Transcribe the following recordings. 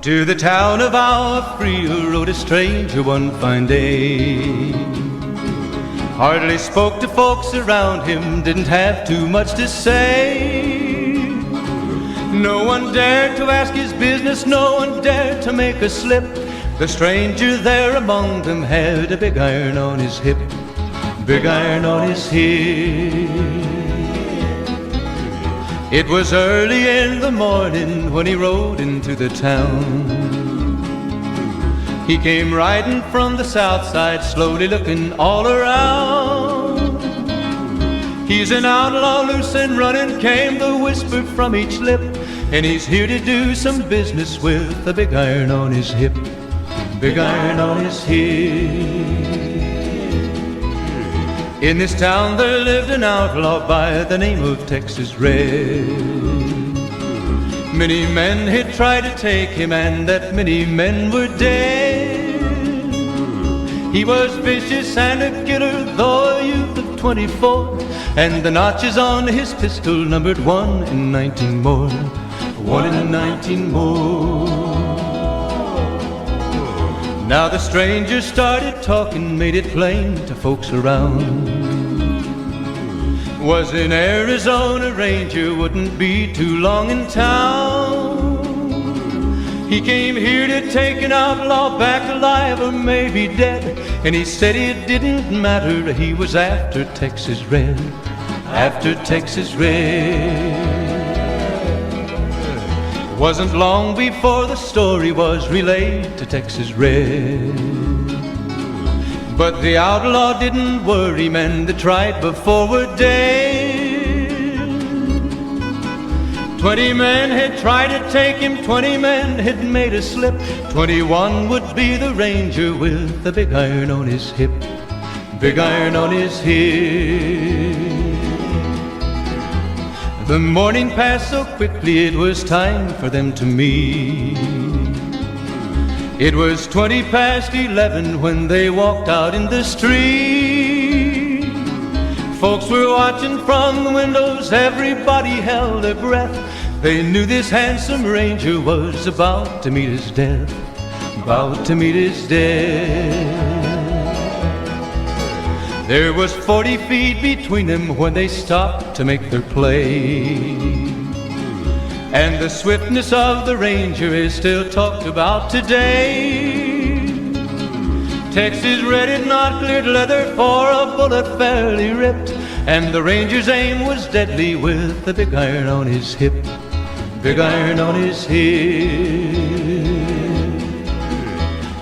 To the town of Agua Fria rode a stranger one fine day. Hardly spoke to folks around him, didn't have too much to say. No one dared to ask his business, no one dared to make a slip. The stranger there among them had a big iron on his hip, big iron on his hip. It was early in the morning when he rode into the town. He came riding from the south side, slowly looking all around. He's an outlaw, loose and running, came the whisper from each lip, and he's here to do some business with a big iron on his hip, big iron on his hip. In this town there lived an outlaw by the name of Texas Red. Many men had tried to take him, and that many men were dead. He was vicious and a killer, though a youth of 24, and the notches on his pistol numbered 1 in 19 more, 1 in 19 more. Now the stranger started talking, made it plain to folks around. Was an Arizona ranger, wouldn't be too long in town. He came here to take an outlaw back alive or maybe dead, and he said it didn't matter, he was after Texas Red, after Texas Red. Wasn't long before the story was relayed to Texas Red. But the outlaw didn't worry, men that tried before were dead. 20 men had tried to take him, 20 men had made a slip. 21 would be the ranger with the big iron on his hip, big iron on his hip. The morning passed so quickly, it was time for them to meet. It was 20 past 11 when they walked out in the street. Folks were watching from the windows, everybody held their breath. They knew this handsome ranger was about to meet his death, about to meet his death. There was 40 feet between them when they stopped to make their play. And the swiftness of the ranger is still talked about today. Texas Red had not cleared leather for a bullet fairly ripped, and the ranger's aim was deadly with the big iron on his hip, big iron on his hip.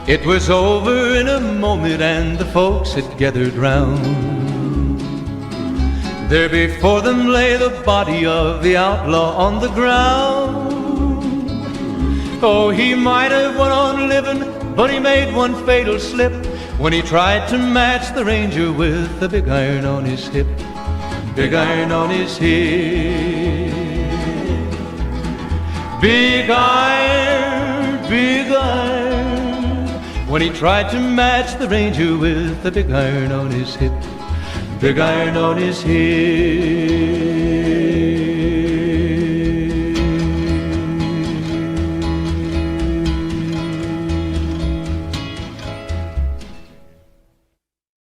It was over in a moment and the folks had gathered round. There before them lay the body of the outlaw on the ground. Oh, he might have went on living, but he made one fatal slip when he tried to match the ranger with the big iron on his hip, big iron on his hip. Big iron, big iron, when he tried to match the ranger with the big iron on his hip, big iron on his hip.